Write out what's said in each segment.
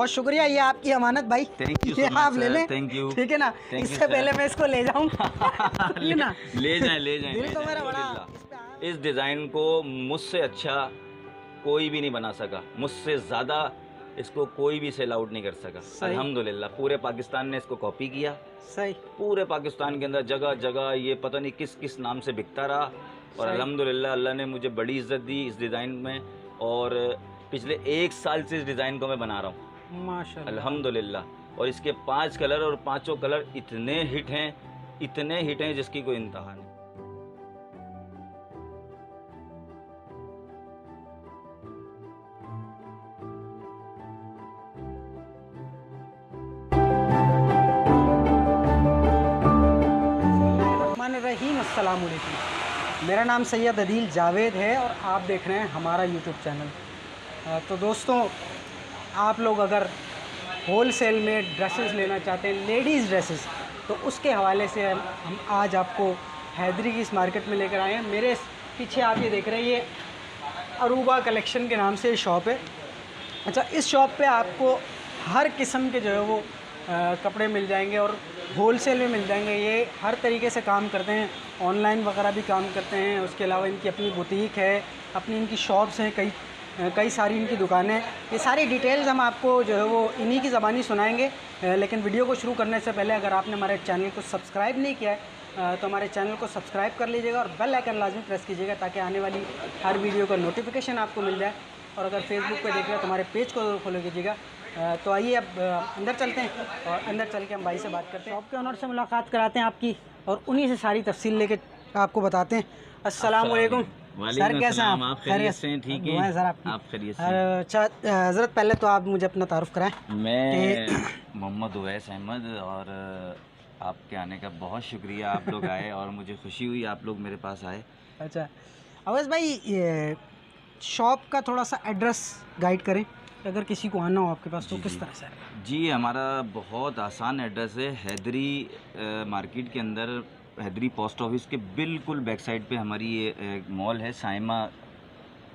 बहुत शुक्रिया, ये आपकी अमानत भाई। थैंक यू, ये आप ले लें, थैंक यू, ठीक है ना। इससे पहले मैं इसको ले जाऊँ ना, ले जाएं दिल तो मेरा बड़ा। इस डिज़ाइन को मुझसे अच्छा कोई भी नहीं बना सका, मुझसे ज़्यादा इसको कोई भी सेल आउट नहीं कर सका। अल्हम्दुलिल्लाह पूरे पाकिस्तान ने इसको कॉपी किया। सही, पूरे पाकिस्तान के अंदर जगह जगह ये पता नहीं किस किस नाम से बिकता रहा, और अल्हम्दुलिल्लाह अल्लाह ने मुझे बड़ी इज्जत दी इस डिज़ाइन में, और पिछले 1 साल से इस डिज़ाइन को मैं बना रहा हूँ माशाल्लाह अल्हम्दुलिल्लाह। और इसके 5 कलर और 5 कलर इतने हिट हैं जिसकी कोई इंतहा नहीं। रहीम, अस्सलाम वालेकुम। मेरा नाम सैयद अदील जावेद है और आप देख रहे हैं हमारा यूट्यूब चैनल। तो दोस्तों, आप लोग अगर होल सेल में ड्रेसेस लेना चाहते हैं, लेडीज़ ड्रेसेस, तो उसके हवाले से हम आज आपको हैदरी की इस मार्केट में लेकर आए हैं। मेरे पीछे आप ये देख रहे हैं, ये अरूबा कलेक्शन के नाम से शॉप है। अच्छा, इस शॉप पे आपको हर किस्म के जो है वो कपड़े मिल जाएंगे और होल सेल में मिल जाएंगे। ये हर तरीके से काम करते हैं, ऑनलाइन वगैरह भी काम करते हैं। उसके अलावा इनकी अपनी बुटीक है, अपनी इनकी शॉप्स हैं, कई सारी इनकी दुकानें। ये सारी डिटेल्स हम आपको जो है वो इन्हीं की ज़बानी सुनाएंगे। लेकिन वीडियो को शुरू करने से पहले अगर आपने हमारे चैनल को सब्सक्राइब नहीं किया है तो हमारे चैनल को सब्सक्राइब कर लीजिएगा और बेल आइकन लाजमी प्रेस कीजिएगा ताकि आने वाली हर वीडियो का नोटिफिकेशन आपको मिल जाए। और अगर फेसबुक पे देख रहे हो तो हमारे पेज को जरूर फॉलो कीजिएगा। तो आइए अब अंदर चलते हैं और अंदर चल के हम भाई से बात करते हैं, शॉप के ऑनर से मुलाकात कराते हैं आपकी और उन्हीं से सारी तफसील लेके आपको बताते हैं। अस्सलाम वालेकुम सर, कैसे हैं आप? खैरियत से? ठीक है सर, आप खैरियत से? अच्छा हज़रत, पहले तो आप मुझे अपना तारुफ कराएं। मैं मोहम्मद उवैस अहमद, और आपके आने का बहुत शुक्रिया। आप लोग आए और मुझे खुशी हुई आप लोग मेरे पास आए। अच्छा अवैस भाई, ये शॉप का थोड़ा सा एड्रेस गाइड करें, अगर किसी को आना हो आपके पास तो किस तरह से? जी, हमारा बहुत आसान एड्रेस है। हैदरी मार्केट के अंदर, हैदरी पोस्ट ऑफिस के बिल्कुल बैक साइड पे हमारी ये मॉल है, साइमा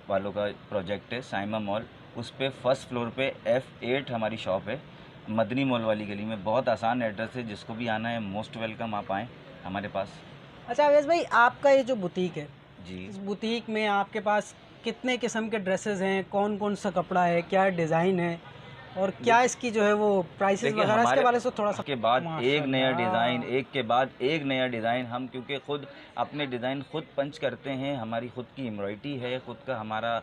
वालों का प्रोजेक्ट है, साइमा मॉल। उस पे फर्स्ट फ्लोर पे F8 हमारी शॉप है, मदनी मॉल वाली गली में। बहुत आसान एड्रेस है, जिसको भी आना है मोस्ट वेलकम, आप आएँ हमारे पास। अच्छा अवैस भाई, आपका ये जो बुटीक है जी, इस बुटीक में आपके पास कितने किस्म के ड्रेसेस हैं, कौन कौन सा कपड़ा है, क्या डिज़ाइन है और क्या इसकी जो है वो प्राइसेस वगैरह, इसके बारे से थोड़ा सा। के बाद एक नया डिज़ाइन, एक के बाद एक नया डिज़ाइन। हम क्योंकि खुद अपने डिज़ाइन खुद पंच करते हैं, हमारी खुद की एम्ब्रॉयडरी है, खुद का हमारा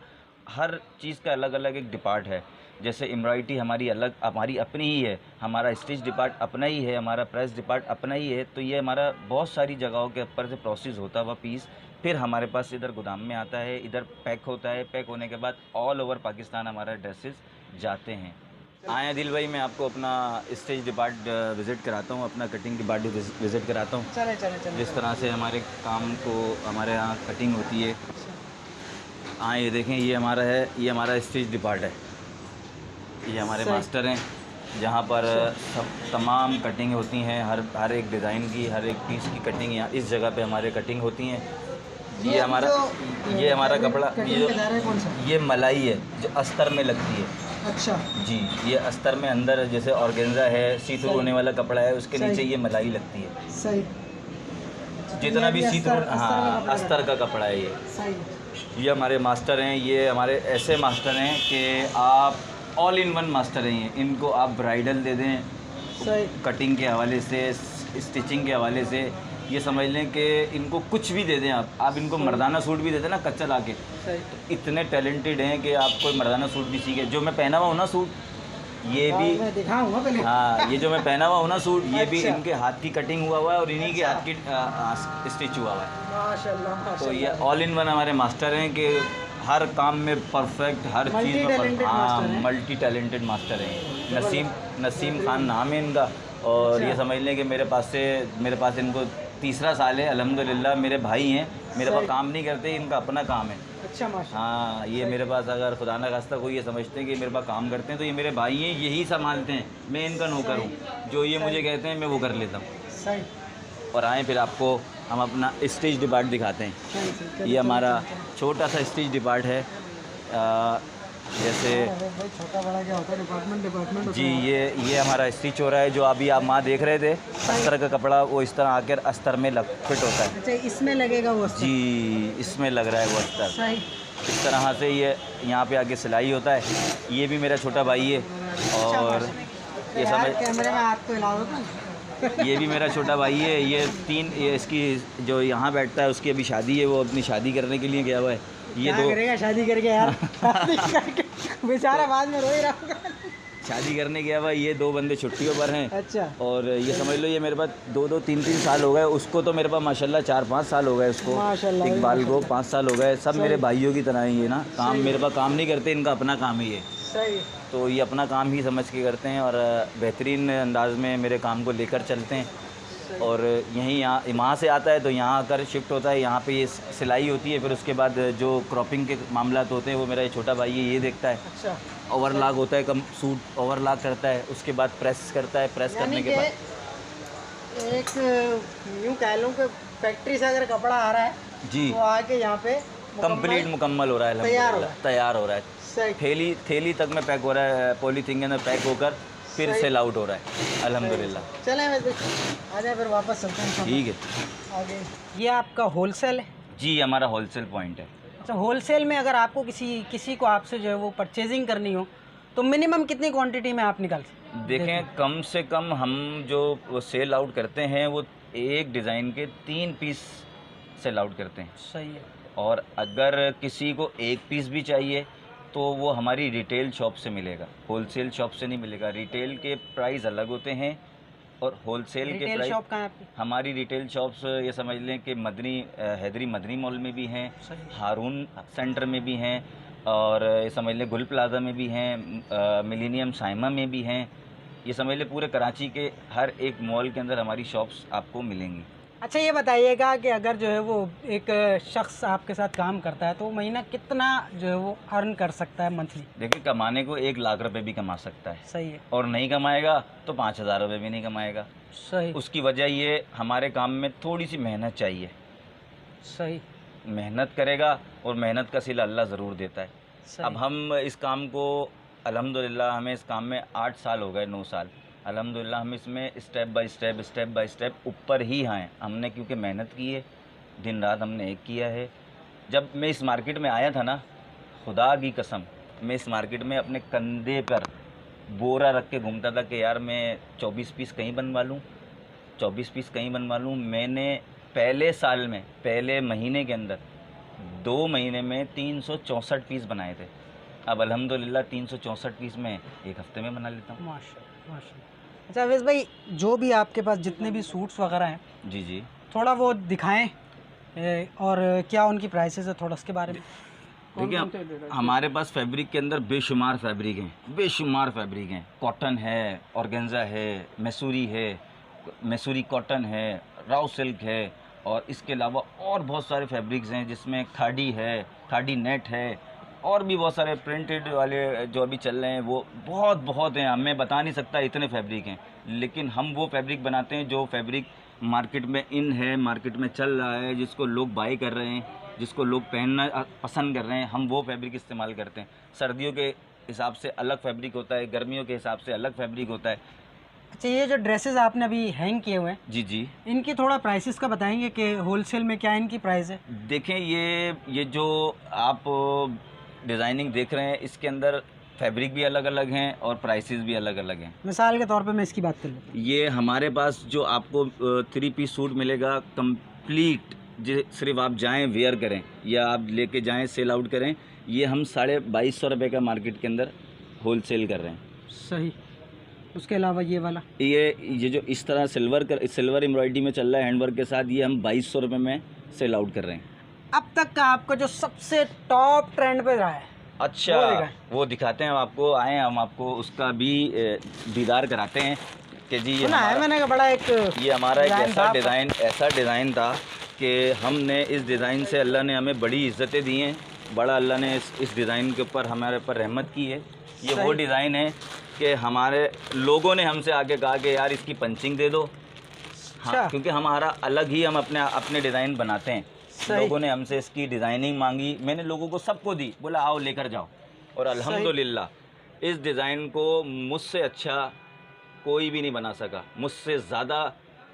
हर चीज़ का अलग अलग एक डिपार्ट है। जैसे एम्ब्रॉयडरी हमारी अलग, हमारी अपनी ही है, हमारा स्टिच डिपार्ट अपना ही है, हमारा प्रेस डिपार्ट अपना ही है। तो ये हमारा बहुत सारी जगहों के ऊपर से प्रोसेस होता हुआ पीस फिर हमारे पास इधर गोदाम में आता है, इधर पैक होता है। पैक होने के बाद ऑल ओवर पाकिस्तान हमारा ड्रेसेस जाते हैं। आए दिल भाई, मैं आपको अपना स्टिच डिपार्ट विज़िट कराता हूँ, अपना कटिंग डिपार्ट विज़िट कराता हूँ। चले जिस तरह से हमारे काम को हमारे यहाँ कटिंग होती है। हाँ, ये देखें, ये हमारा है, ये हमारा स्टिच डिपार्ट है। ये हमारे मास्टर हैं, जहाँ पर सब तमाम कटिंग होती हैं, हर एक डिज़ाइन की, हर एक पीस की कटिंग यहाँ इस जगह पे हमारे कटिंग होती हैं। ये हमारा कपड़ा, ये मलाई है जो अस्तर में लगती है। अच्छा जी, ये अस्तर में अंदर जैसे ऑर्गेन्जा है, सी थ्रू होने वाला कपड़ा है, उसके नीचे ये मलाई लगती है। सही, जितना भी सी थ्रू, हाँ, अस्तर का कपड़ा है ये। सही। ये हमारे मास्टर हैं, ये हमारे ऐसे मास्टर हैं कि आप ऑल इन वन मास्टर हैं। इनको आप ब्राइडल दे दें, कटिंग के हवाले से, स्टिचिंग के हवाले से, ये समझ लें कि इनको कुछ भी दे दें आप इनको मर्दाना सूट भी दे दें ना कच्चा ला के, तो इतने टैलेंटेड हैं कि आप कोई मर्दाना सूट भी सीखे। जो मैं पहना हुआ हूँ ना सूट, ये भी दिखाऊंगा पहले। हाँ, ये जो मैं पहना हुआ हूँ ना सूट, ये भी इनके हाथ की कटिंग हुआ है और इन्हीं के हाथ की स्टिच हुआ है। माशाल्लाह। तो ये ऑल इन वन हमारे मास्टर हैं कि हर काम में परफेक्ट, हर चीज़ में। हाँ, मल्टी टैलेंटेड मास्टर हैं। नसीम खान नाम है इनका। और ये समझ लें कि मेरे पास इनको 3रा साल है अल्हम्दुलिल्लाह। मेरे भाई हैं, मेरे पास काम नहीं करते, इनका अपना काम है। अच्छा माशाल्लाह। हाँ, ये मेरे पास, अगर खुदा ना खास्ता कोई ये समझते हैं कि मेरे पास काम करते हैं तो ये मेरे भाई हैं, यही संभालते हैं। मैं इनका नौकर हूँ, जो ये मुझे कहते हैं मैं वो कर लेता हूँ। सही। और आए फिर आपको हम अपना स्टिच डिपार्ट दिखाते हैं। ये हमारा छोटा सा स्टिच डिपार्ट है। जैसे भाई छोटा बड़ा क्या होता है, डिपार्टमेंट जी, ये हमारा स्टिच हो रहा है, जो अभी आप माँ देख रहे थे अस्तर का कपड़ा, वो इस तरह आकर अस्तर में फिट होता है। अच्छा, इसमें लगेगा वो? जी, इसमें लग रहा है वो अस्तर। सही। इस तरह से ये यहाँ पे आके सिलाई होता है। ये भी मेरा छोटा भाई है, और ये समझ, कैमरे में हाथ तो हिला दो तुम। ये भी मेरा छोटा भाई है। ये इसकी जो यहाँ बैठता है उसकी अभी शादी है, वो अपनी शादी करने के लिए गया हुआ है। ये क्या दो करेगा शादी करके यार? शादी करके बेचारा बाद में रो ही रहा होगा। शादी करने गया हुआ है। ये दो बंदे छुट्टियों पर हैं। अच्छा। और ये समझ लो, ये मेरे पास 2-3 साल हो गए, उसको तो मेरे पास माशाल्लाह 4-5 साल हो गए उसको, माशाल्लाह इकबाल को 5 साल हो गए। सब मेरे भाइयों की तरह ही है ना, काम मेरे पास काम नहीं करते, इनका अपना काम ही है। सही। तो ये अपना काम ही समझ के करते हैं, और बेहतरीन अंदाज में मेरे काम को लेकर चलते हैं। और यहीं वहाँ से आता है तो यहाँ आकर शिफ्ट होता है। यहाँ पे ये सिलाई होती है, फिर उसके बाद जो क्रॉपिंग के मामलात होते हैं वो मेरा ये छोटा भाई है, ये देखता है। अच्छा। ओवरलॉक होता है, कम सूट ओवरलॉक करता है, उसके बाद प्रेस करता है। प्रेस करने के बाद एक यूँ कह लूँ कि फैक्ट्री से अगर कपड़ा आ रहा है जी, वो आके यहाँ पे कंप्लीट मुकम्मल हो रहा है, तैयार हो रहा है। सही। थैली तक में पैक हो रहा है, पॉलीथीन के अंदर पैक होकर फिर सेल आउट हो रहा है, अल्हम्दुलिल्लाह। चलें वैसे आ जाए, फिर वापस चलते हैं। ठीक है। आगे ये आपका होलसेल है? जी, हमारा होलसेल पॉइंट है। अच्छा, होलसेल में अगर आपको किसी को आपसे जो है वो परचेजिंग करनी हो तो मिनिमम कितनी क्वांटिटी में आप निकाल सकते? देखें, कम से कम हम जो सेल आउट करते हैं वो एक डिज़ाइन के 3 पीस सेल आउट करते हैं। सही है। और अगर किसी को 1 पीस भी चाहिए तो वो हमारी रिटेल शॉप से मिलेगा, होलसेल शॉप से नहीं मिलेगा। रिटेल के प्राइस अलग होते हैं और होलसेल के प्राइस। शॉप कहाँ है आपकी? हमारी रिटेल शॉप्स ये समझ लें कि हैदरी मदनी मॉल में भी हैं, हारून सेंटर में भी हैं, और ये समझ लें गुल प्लाजा में भी हैं, मिलेनियम साइमा में भी हैं। ये समझ लें पूरे कराची के हर एक मॉल के अंदर हमारी शॉप्स आपको मिलेंगी। अच्छा, ये बताइएगा कि अगर जो है वो एक शख्स आपके साथ काम करता है तो महीना कितना जो है वो अर्न कर सकता है मंथली? देखिए, कमाने को 1 लाख रुपए भी कमा सकता है। सही है। और नहीं कमाएगा तो 5,000 रुपये भी नहीं कमाएगा। सही। उसकी वजह ये, हमारे काम में थोड़ी सी मेहनत चाहिए। सही। मेहनत करेगा और मेहनत का सिला अल्लाह ज़रूर देता है। सही। अब हम इस काम को अल्हम्दुलिल्लाह, हमें इस काम में 8 साल हो गए, 9 साल अल्हम्दुलिल्लाह। हम इसमें स्टेप बाय स्टेप ऊपर ही हैं हमने, क्योंकि मेहनत की है, दिन रात हमने एक किया है। जब मैं इस मार्केट में आया था ना, खुदा की कसम, मैं इस मार्केट में अपने कंधे पर बोरा रख के घूमता था कि यार मैं 24 पीस कहीं बनवा लूँ, 24 पीस कहीं बनवा लूँ। मैंने पहले साल में, पहले महीने के अंदर 2 महीने में 364 पीस बनाए थे। अब अल्हम्दुलिल्लाह 364 पीस में 1 हफ्ते में बना लेता हूँ। माशाल्लाह, माशाल्लाह। अच्छा अवैस भाई, जो भी आपके पास जितने भी सूट्स वगैरह हैं, जी जी, थोड़ा वो दिखाएं, और क्या उनकी प्राइसेस है, थोड़ा उसके बारे में। देखिए, हमारे पास फैब्रिक के अंदर बेशुमार फैब्रिक हैं, बेशुमार फैब्रिक हैं। कॉटन है, ऑर्गेन्जा है, मैसूरी कॉटन है, राव सिल्क है, और इसके अलावा और बहुत सारे फैब्रिक्स हैं, जिसमें खाड़ी है, खाड़ी नेट है, और भी बहुत सारे प्रिंटेड वाले जो अभी चल रहे हैं, वो बहुत हैं। मैं बता नहीं सकता, इतने फैब्रिक हैं। लेकिन हम वो फैब्रिक बनाते हैं जो फैब्रिक मार्केट में इन है, मार्केट में चल रहा है, जिसको लोग बाय कर रहे हैं, जिसको लोग पहनना पसंद कर रहे हैं, हम वो फैब्रिक इस्तेमाल करते हैं। सर्दियों के हिसाब से अलग फैब्रिक होता है, गर्मियों के हिसाब से अलग फैब्रिक होता है। अच्छा, ये जो ड्रेसेस आपने अभी हैंग किए हुए हैं, जी जी, इनकी थोड़ा प्राइसेस का बताएंगे कि होलसेल में क्या इनकी प्राइस है? देखें, ये जो आप डिज़ाइनिंग देख रहे हैं, इसके अंदर फैब्रिक भी अलग अलग हैं और प्राइसेस भी अलग अलग हैं। मिसाल के तौर पे मैं इसकी बात कर लूँ, ये हमारे पास जो आपको 3 पीस सूट मिलेगा कंप्लीट, सिर्फ आप जाएं वेयर करें या आप लेके जाएं सेल आउट करें, ये हम 2250 रुपये का मार्केट के अंदर होलसेल कर रहे हैं। सही। उसके अलावा ये वाला, ये जो इस तरह सिल्वर एम्ब्रॉयडरी में चल रहा है हैंडवर्क के साथ, ये हम 2200 रुपये में सेल आउट कर रहे हैं। अब तक का आपका जो सबसे टॉप ट्रेंड पे रहा है, अच्छा, वो दिखाते हैं आपको, आए हम आपको उसका भी दीदार कराते हैं कि जी ये मैंने कहा बड़ा ये हमारा एक ऐसा डिज़ाइन था कि हमने इस डिज़ाइन से, अल्लाह ने हमें बड़ी इज़्ज़तें दी हैं, बड़ा अल्लाह ने इस डिज़ाइन के ऊपर हमारे ऊपर रहमत की है। ये वो डिज़ाइन है कि हमारे लोगों ने हमसे आके कहा कि यार इसकी पंचिंग दे दो। हाँ, क्योंकि हमारा अलग ही, हम अपने डिज़ाइन बनाते हैं। लोगों ने हमसे इसकी डिज़ाइनिंग मांगी, मैंने लोगों को सबको दी, बोला आओ लेकर जाओ। और अल्हम्दुलिल्लाह इस डिज़ाइन को मुझसे अच्छा कोई भी नहीं बना सका, मुझसे ज़्यादा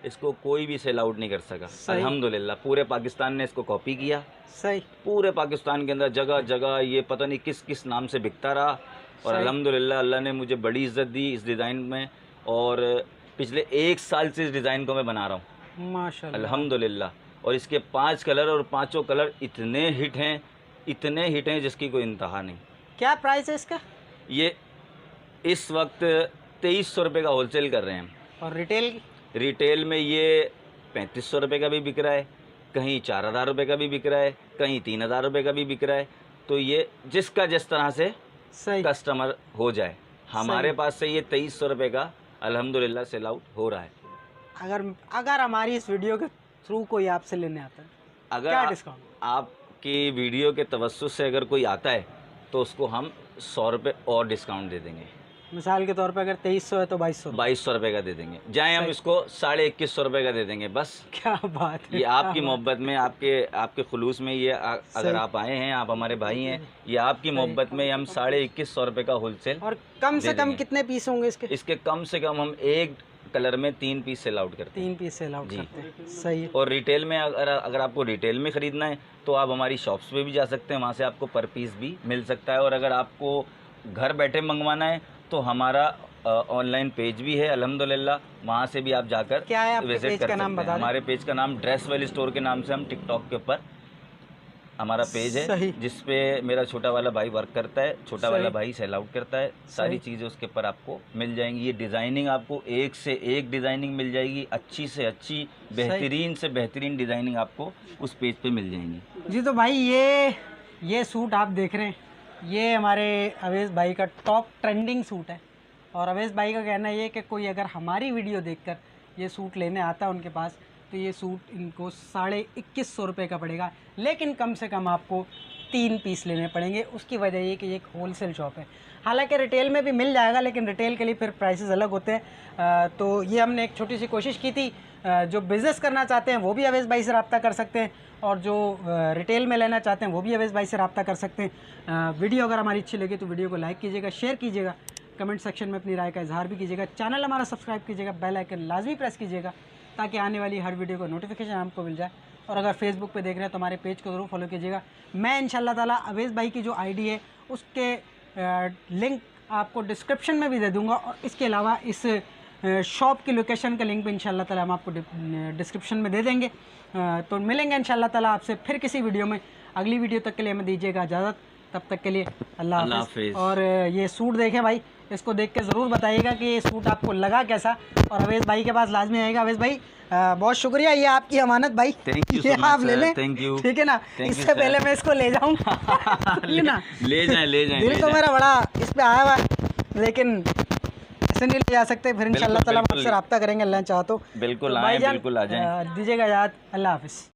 इसको कोई भी सेल आउट नहीं कर सका। अल्हम्दुलिल्लाह पूरे पाकिस्तान ने इसको कॉपी किया। सही। पूरे पाकिस्तान के अंदर जगह जगह ये पता नहीं किस किस नाम से बिकता रहा, और अल्हम्दुलिल्लाह अल्लाह ने मुझे बड़ी इज़्ज़त दी इस डिज़ाइन में, और पिछले 1 साल से इस डिज़ाइन को मैं बना रहा हूँ माशाल्लाह अल्हम्दुलिल्लाह। और इसके 5 कलर और पाँचों कलर इतने हिट हैं जिसकी कोई इंतहा नहीं। क्या प्राइस है इसका? ये इस वक्त 2300 रुपये का होलसेल कर रहे हैं हम। और रिटेल? रिटेल में ये 3500 रुपये का भी बिक रहा है, कहीं 4000 रुपये का भी बिक रहा है, कहीं 3000 रुपये का भी बिक रहा है। तो ये जिसका जिस तरह से सही कस्टमर हो जाए, हमारे पास से ये 2300 रुपये का अल्हम्दुलिल्लाह सेल आउट हो रहा है। अगर हमारी इस वीडियो के थ्रू कोई आपसे लेने आता है, अगर क्या डिस्काउंट? आपकी वीडियो के तवस्सुस से अगर कोई आता है तो उसको हम 100 रुपये और डिस्काउंट दे देंगे। मिसाल के तौर पे अगर 2300 है तो 2200 रुपये का दे देंगे, जाए हम इसको 2150 रुपये का दे देंगे बस। क्या बात है, ये आपकी मोहब्बत में, आपके खुलूस में, ये अगर आप आए हैं, आप हमारे भाई हैं, ये आपकी मोहब्बत में हम 2150 रुपये का होलसेल। और कम से कम कितने पीस होंगे इसके? इसके कम से कम हम एक कलर में 3 पीस सेल आउट करते हैं। 3 पीस सेल आउट करते हैं। सही है। और रिटेल में अगर आपको रिटेल में ख़रीदना है तो आप हमारी शॉप्स पे भी जा सकते हैं, वहाँ से आपको पर पीस भी मिल सकता है। और अगर आपको घर बैठे मंगवाना है तो हमारा ऑनलाइन पेज भी है अल्हम्दुलिल्लाह, वहाँ से भी आप जाकर क्या है आपके विजिट पेज कर का सकते नाम हैं। बता दें। हमारे पेज का नाम ड्रेसवेल स्टोर के नाम से हम टिकटॉक के ऊपर हमारा पेज है, जिसपे मेरा छोटा वाला भाई वर्क करता है, छोटा वाला भाई सेल आउट करता है। सारी चीज़ें उसके ऊपर आपको मिल जाएंगी। ये डिज़ाइनिंग आपको एक से एक डिज़ाइनिंग मिल जाएगी, अच्छी से अच्छी, बेहतरीन से बेहतरीन डिज़ाइनिंग आपको उस पेज पे मिल जाएंगी। जी तो भाई ये सूट आप देख रहे हैं, ये हमारे अवेश भाई का टॉप ट्रेंडिंग सूट है। और अवेश भाई का कहना ये है कि कोई अगर हमारी वीडियो देखकर ये सूट लेने आता है उनके पास, तो ये सूट इनको 2150 रुपये का पड़ेगा, लेकिन कम से कम आपको 3 पीस लेने पड़ेंगे। उसकी वजह ये कि ये एक होलसेल शॉप है। हालांकि रिटेल में भी मिल जाएगा, लेकिन रिटेल के लिए फिर प्राइसेस अलग होते हैं। तो ये हमने एक छोटी सी कोशिश की थी। जो बिज़नेस करना चाहते हैं वो भी अवेश भाई से रब्ता कर सकते हैं, और जो रिटेल में लेना चाहते हैं वो भी अवेश भाई से रब्ता कर सकते हैं। वीडियो अगर हमारी अच्छी लगे तो वीडियो को लाइक कीजिएगा, शेयर कीजिएगा, कमेंट सेक्शन में अपनी राय का इजहार भी कीजिएगा। चैनल हमारा सब्सक्राइब कीजिएगा, बेल आइकन लाजमी प्रेस कीजिएगा ताकि आने वाली हर वीडियो को नोटिफिकेशन आपको मिल जाए। और अगर फेसबुक पे देख रहे हैं तो हमारे पेज को ज़रूर फॉलो कीजिएगा। मैं इंशाल्लाह ताला अवेश भाई की जो आईडी है उसके लिंक आपको डिस्क्रिप्शन में भी दे दूंगा, और इसके अलावा इस शॉप की लोकेशन का लिंक भी इंशाल्लाह ताला हम आपको डिस्क्रिप्शन में दे देंगे। तो मिलेंगे इंशाल्लाह ताला आपसे फिर किसी वीडियो में। अगली वीडियो तक के लिए हमें दीजिएगा इजाज़त, तब तक के लिए अल्लाह हाफ़िज़। और ये सूट देखें भाई, इसको देख के ज़रूर बताइएगा कि ये सूट आपको लगा कैसा, और अवेश भाई के पास लाजमी आएगा। अवेश भाई बहुत शुक्रिया, ये आपकी अमानत भाई, ये आप ले लें, ठीक है ना। इससे पहले मैं इसको ले जाऊँ ना, ले जाएं दिल तो मेरा बड़ा इस पे आया हुआ, लेकिन ऐसे नहीं ले जा सकते। फिर इंशाल्लाह ताला आपसे रब्ता करेंगे, अल्लाह चाहे तो। बिल्कुल आएं, बिल्कुल आ जाएं। दीजिएगा याद, अल्लाह हाफ़िज़।